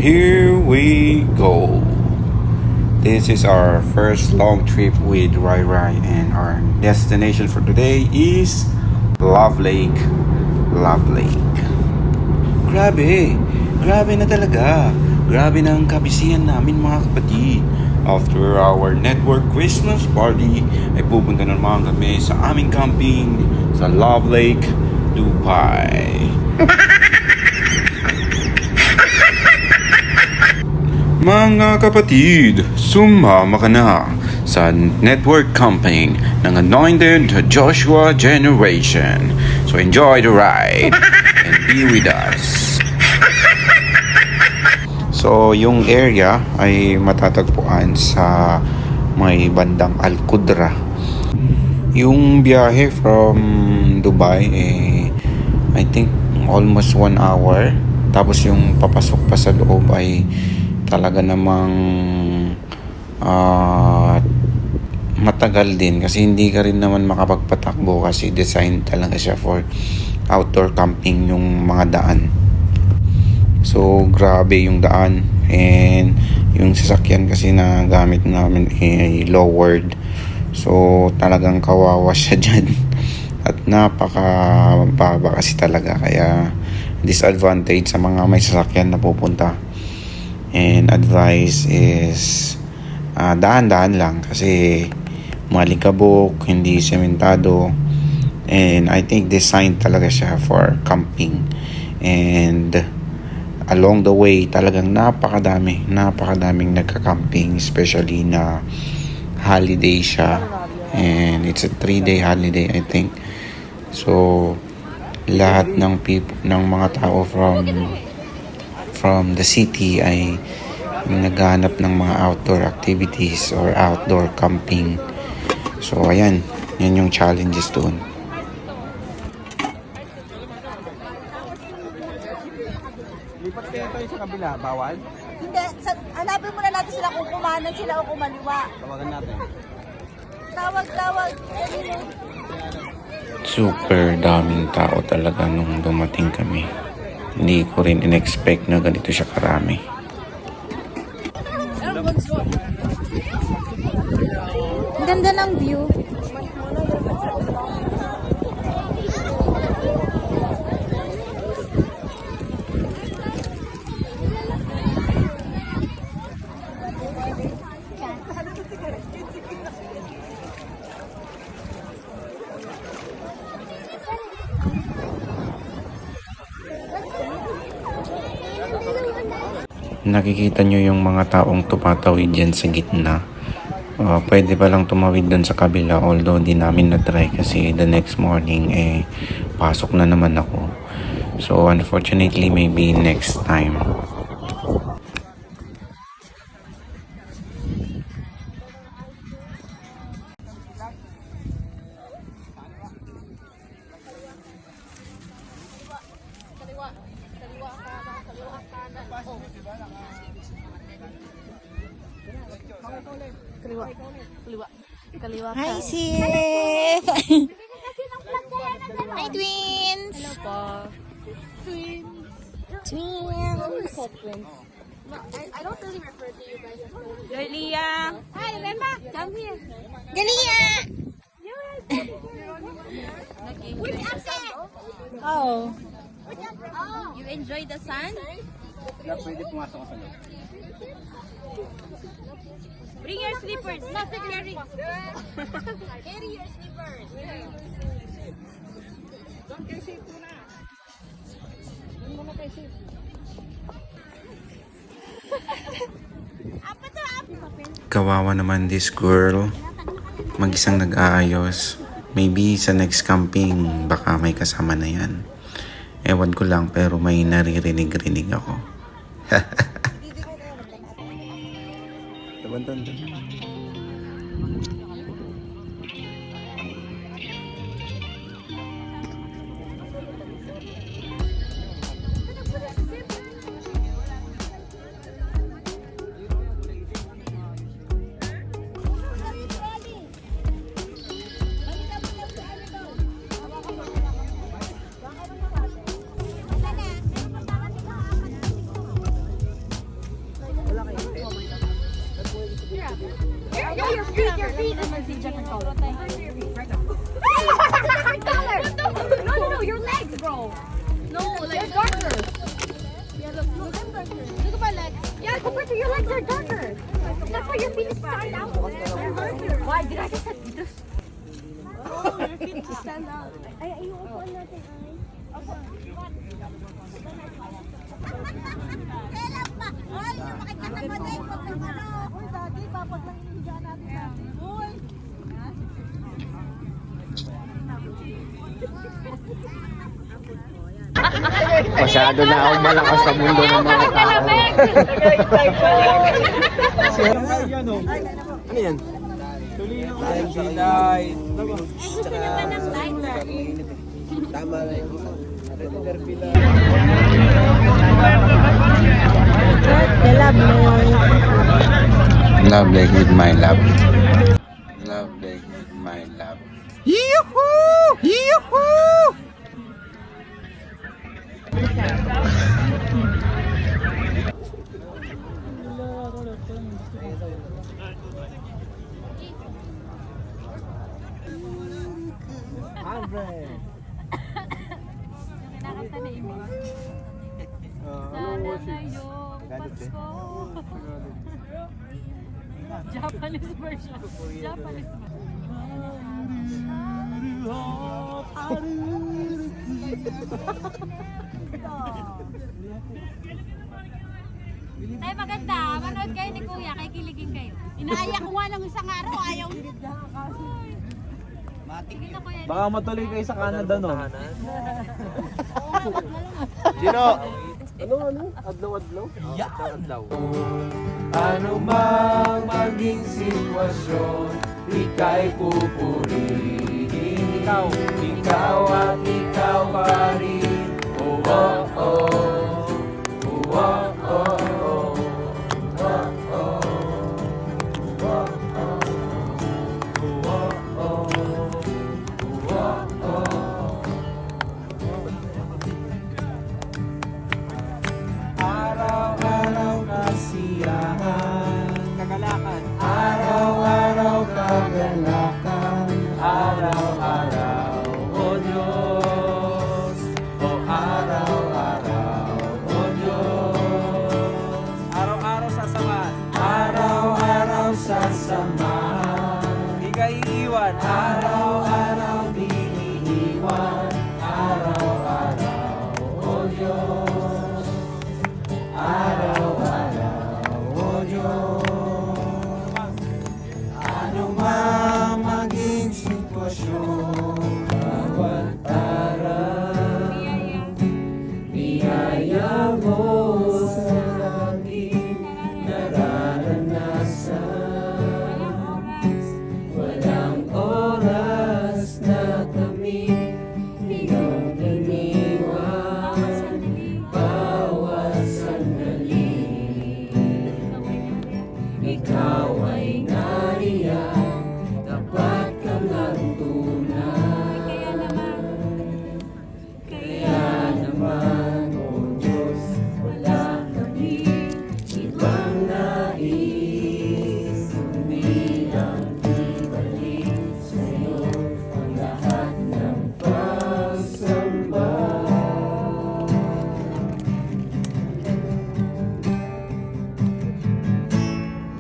Here we go. This is our first long trip with Rai Rai, and our destination for today is Love Lake. Love Lake. Grabe! Grabe na talaga! Grabe na ang kabisihan namin mga kapatid. After our network Christmas party, ay pupunta na naman kami sa aming camping sa Love Lake, Dubai. Mga kapatid, sumama ka na sa network camping ng Anointed Joshua Generation. So enjoy the ride and be with us. So yung area ay matatagpuan sa may bandang Al Qudra. Yung biyahe from Dubai I think almost 1 hour. Tapos yung papasok pa sa loob ay talaga namang matagal din kasi hindi ka rin naman makapagpatakbo kasi design talaga siya for outdoor camping yung mga daan. So grabe yung daan, and yung sasakyan kasi na gamit namin ay lowered, so talagang kawawa siya dyan at napakababa kasi talaga, kaya disadvantage sa mga may sasakyan na pupunta. And advice is dahan-dahan lang kasi malikabok, hindi sementado, and I think designed talaga siya for camping. And along the way talagang napakadaming nagka-camping, especially na holiday siya, and it's a 3-day holiday I think. So lahat ng mga tao from the city ay naghahanap ng mga outdoor activities or outdoor camping. So ayan, yun yung challenges doon. Lipat kayo tayo sa kabila, bawal? Hindi, hanapin muna natin sila kung kumanan sila o kumaliwa. Tawagan natin. Tawag. Super daming tao talaga nung dumating kami. Hindi ko rin in-expect na ganito siya karami. Ang ganda ng view. Nakikita nyo yung mga taong tumatawid dyan sa gitna. Pwede pa lang tumawid dun sa kabila, although di namin na-try kasi the next morning pasok na naman ako. So unfortunately maybe next time. Kaliwa. Hi, Sif! Hi, twins! Hello po. Twins! I don't really refer to you guys as Galia! Hi, Remma! Come here. Galia! Which accent? Oh. You enjoy the sun? Kaya pwede pumasok ka sa loob. Bring your slippers. Carry your slippers. Don't carry safe muna. Doon muna kayo safe. Kawawa naman this girl. Mag-isang nag-aayos. Maybe sa next camping baka may kasama na yan. Ewan ko lang, pero may naririnig-rinig ako. Tabantan din. Treat your feet and then see different color. Different color. No, your legs, bro. No, like they're darker. Yeah, look at my legs. Yeah, compared to your legs, they're darker. That's why your feet stand out. They're darker. Why did I just say this? Oh, your feet stand out. Ay, upuan natin, ay. Kailan pa? Ay, makita naman eh. Huwag kang ano. Uy, dati, papat lang yung higa natin dati. Uy. Masyado na ako malakas sa mundo ng mga tao. Ano yan? Light. Gusto niya ba ng light? Tama na yun. Love like with my love. Love like with my love. Yoo-hoo! Yoo-hoo! Nakanta na image. Sana ngayong Pasko. Japanese version. Japanese version. Tay, maganda. Manood kayo ni Kuya. Kikiligin kayo. Inaaya ko nga ng isang araw. Ayaw. Sige na, Kuya. Baka matuloy kayo sa Canada, no? Gino! Ano? Adlaw-adlaw? Yeah! Adlaw. Ano mang maging sitwasyon, ika'y pupurihin. Ikaw at ikaw pa rin. Oh, oh, oh. Oh, oh, oh. Araw-araw kasiyahan, kagalakan. Araw-araw kagalakan. Araw-araw, O Diyos. O araw-araw, O Diyos. Araw-araw sasamahan. Araw-araw sasamahan. Di ka iiwan. Araw-araw di iiwan. Araw-araw, O Diyos. Araw-araw, O Diyos. Ano man maging sitwasyon, bawat araw, biyaya mo sa aking nararanasan. Walang oras na kami iyong iniwan. Bawat sandali, ikaw ay nariyan. Dapat kang natunan. Kaya naman, O Diyos, wala kami ibang nais, kundi ang ibalik sa'yo ang lahat ng pagsamba.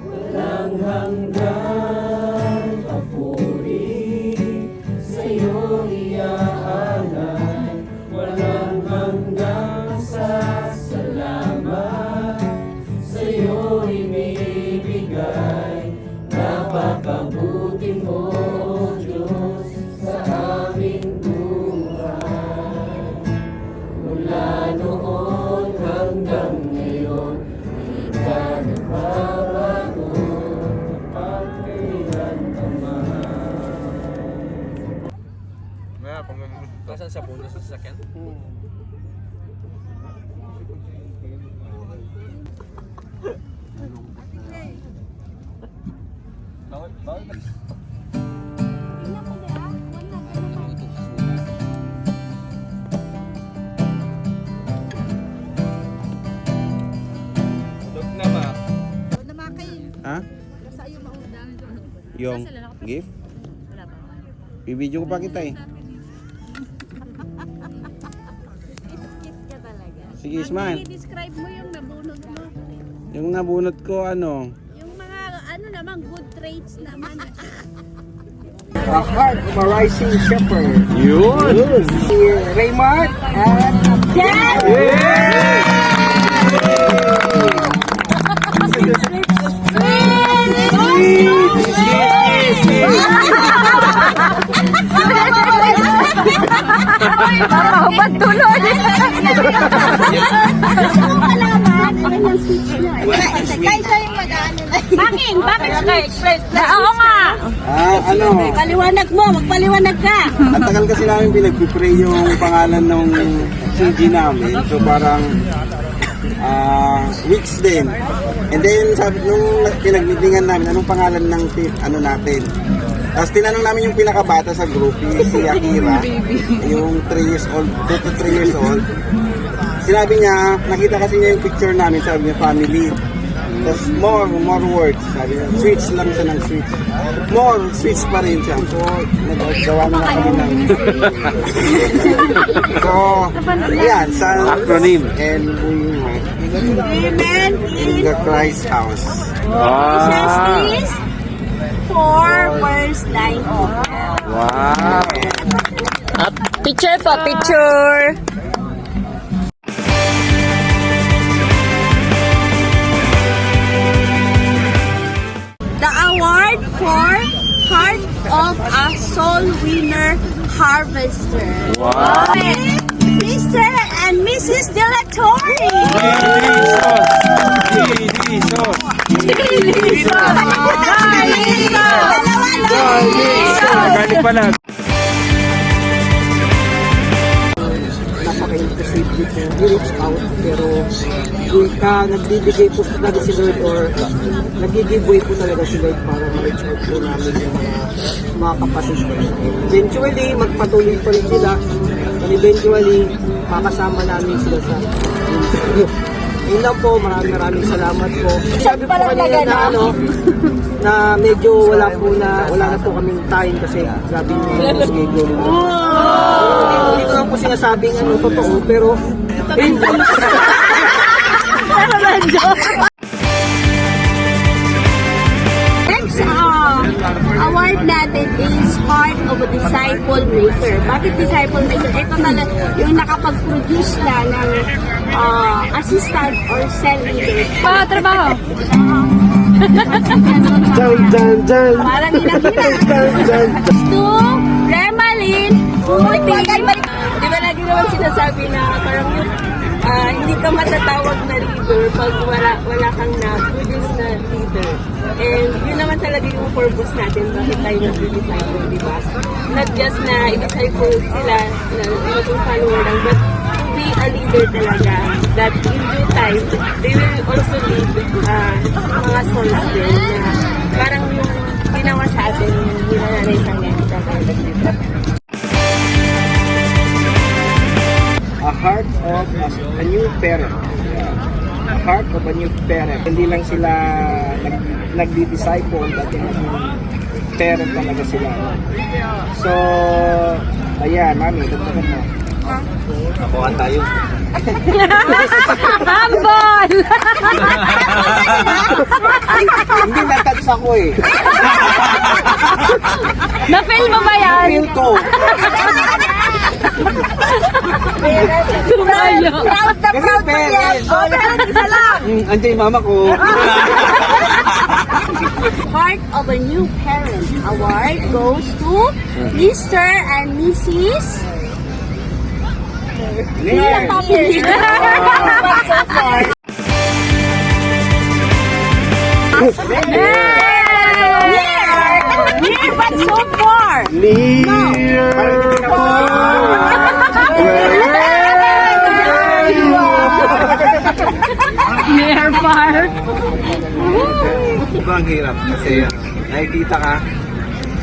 Walang hanggang papuri sa'yo iaalay. Walang hanggang salamat sa'yo ibibigay. Napakabuti mo, O Diyos, sa aming buhay. Mula noon hanggang ngayon, di ka nagbabago. Kasan sa puno sa sasakyan? Ha? Yung gift? Wala pa. Bibidyo ko pa kita eh. Skip ka talaga. Sige, smile. I-describe mo yung nabunod mo. Yung nabunot ko ano? Yung mga ano naman, good traits naman. A heart of a rising shepherd. Yun! Si Raymart at Bakit express? Oo nga. ano, Paliwanag mo, magpaliwanag ka. ang tagal kasi namin pinag-pray yung pangalan ng CD namin. So parang weeks din. And then sabi nung pinagmitingan namin anong pangalan ng ano natin. Tapos tinanong namin yung pinakabata sa group, si Akira, yung 3 years old, 2 to 3 years old. Sinabi niya, nakita kasi niya yung picture namin, sabi niya family. Tapos more words, sabi niya, switch lang siya ng switch. More, switch pa rin siya. So, nagawa na kami ng... So, yan, sa acronym. And Amen. in the Christ house. Ecclesiastes 4 verse 9. Wow! Picture po, picture. The award for Heart of a Soul Winner Harvester. Wow! Mr. and Mrs. De La Torre. Galing pala. Napaka-impressive dito. We reach out, pero nagbibigay po talaga si Lord or nag-giveaway po talaga si Lord para ma-reach out po namin yung mga kapatid ko. Eventually, magpatuloy pa rin sila. And eventually, makasama namin sila sa yun lang po, maraming salamat po. Sabi po kanina na na medyo wala na po kaming time kasi grabe yung schedule. Hindi ko lang po sinasabing totoo, pero Next award natin is Heart of a Disciple Maker. Bakit Disciple Maker? Ito talaga yung nakapag-produce na ng assistant or cell leader. Trabaho. Parang hinahina. To Remalyn Puti. Di ba lagi naman sinasabi na parang hindi ka matatawag na leader pag wala kang na-produce na leader. And yun naman talaga yung purpose natin bakit tayo nag-disciple, di ba? Not just na i-disciple sila na maging follower lang, but to be a leader talaga that in due time, they will also lead mga souls din na parang yung ginawa sa atin yung ginananay sa akin. a heart of a new parent. A heart of a new parent. Hindi lang sila nagdi-disciple, but parent talaga sila. So, ayan, mami, dagdagan mo. Nakuha tayo. Hambol! Hindi na-touch ako eh. Na-feel mo ba yan? Feel ko. Tumayo. Kasi parent. Isa lang! Andiyan yung mama ko. Heart of a New Parent Award goes to Mr. and Mrs. Yes. Near, but so far. Near far. Sobrang hirap kasi nakikita ka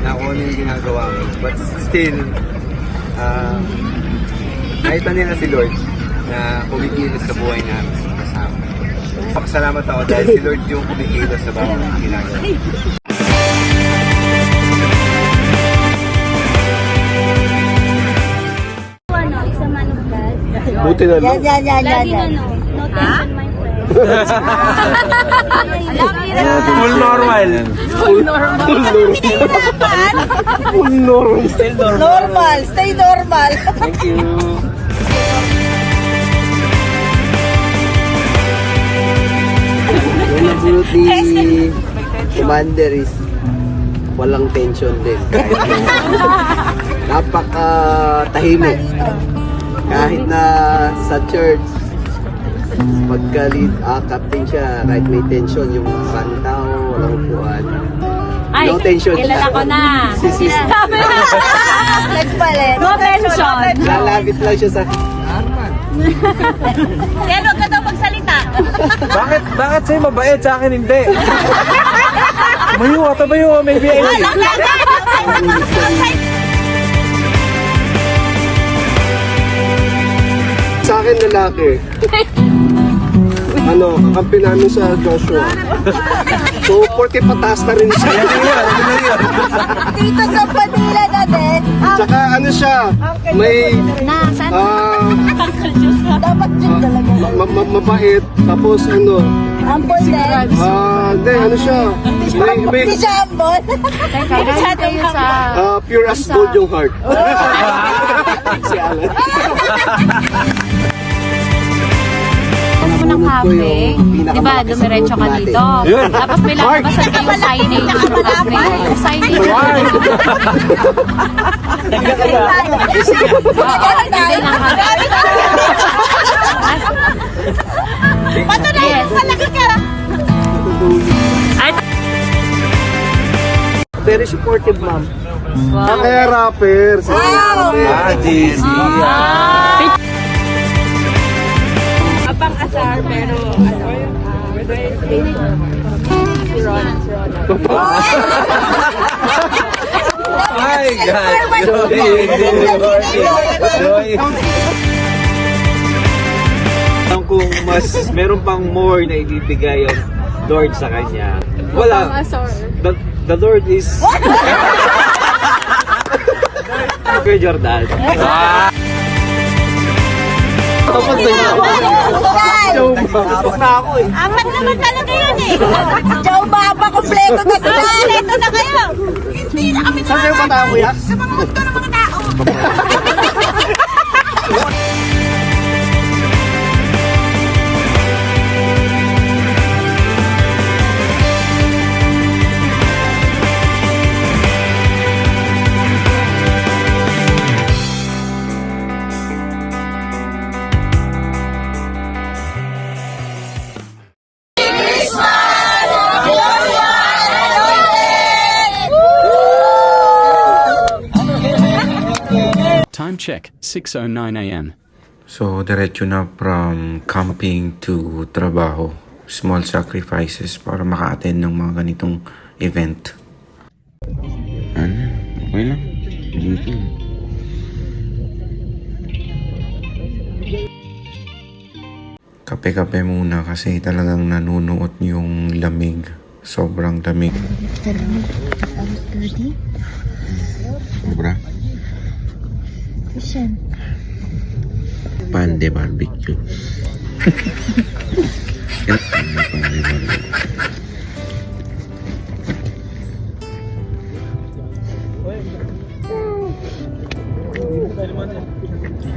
na kung ano yung ginagawa mo. But still, nakita nila si Lord na kumikilos sa buhay namin kasama. Pasalamat ako dahil si Lord yung kumikilos sa bawat ginagawa. Buti na lang. Lagi na no. No tension, my friend. Full normal. Full normal. Full normal. Still normal. Normal, stay normal. Thank you. Yung nabulot ni Commander is walang tension din. Kahit napaka-tahimik. Kahit na sa church, captain siya, kahit may tension, yung isang tao, walang upuan. Ay, No tension. kilala ko na. Si sister. Nagpalit. No tension. Lalapit lang siya sa Yan, huwag ka daw magsalita. Bakit sa'yo mabait, sa akin hindi? Tabayo, may VIP. Sa akin lalaki. Kakampi namin sa Joshua. So, 40 pataas na rin siya. Dito sa Manila na din. Tsaka siya, may Dapat dyan talaga. mabait. Tapos Ampol din. hindi, siya. Hindi siya ampol. Pure as gold yung heart. Si Alan. Ng cafe, di ba, dumiretso ka dito. Tapos may lalabasan ka yung signage ng cafe. Yung signage. Patuloy, malaki ka. Very supportive, ma'am. Kaya rapper. JC. Abang asar, pero si Ron. My God. Joy. Kung meron pang more na ibibigay yung Lord sa kanya. Wala. The Lord is... Kuya Jordan. Apat naman talaga yun eh. Joe Baba, kompleto na sila. Kompleto na kayo. Hindi na kami Saan sa'yo pa tao, kuya? sa mga mundo ng mga tao. Time check, 6:09 a.m. So, diretso na from camping to trabaho. Small sacrifices para maka-attend ng mga ganitong event. Okay lang. Dito. Kape-kape muna kasi talagang nanunuot yung lamig. Sobrang lamig. Sobra. Pande barbecue. Pande barbecue.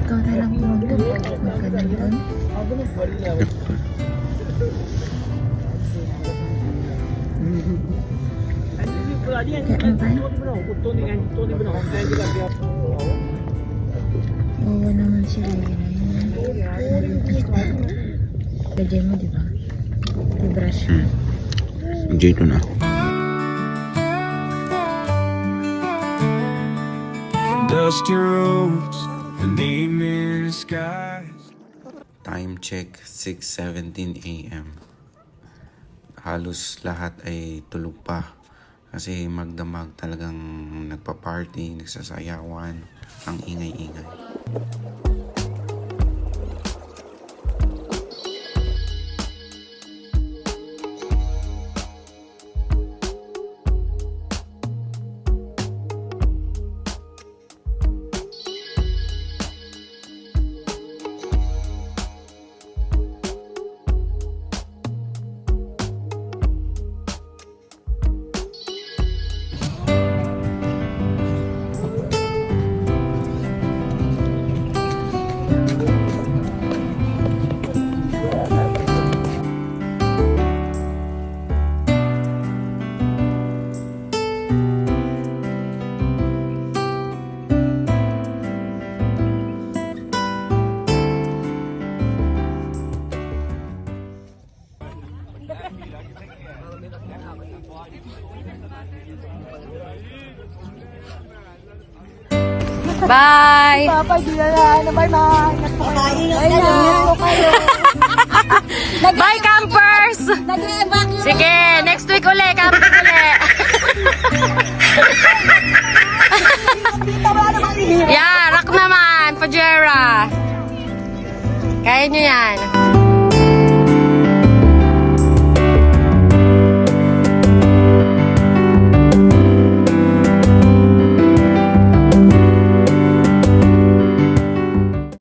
Ikaw na lang pumunta. Magkanan doon. Oo naman sila yun. Pwede mo, di ba? I-brush mo. Dito na. Dusty roads and evening skies. Time check, 6:17 a.m. Halos lahat ay tulog pa. Kasi magdamag talagang nagpa-party, nagsasayawan, ang ingay-ingay. Bye! Papa, di na na. Bye-bye. Bye, campers! Sige, next week uli, camping uli.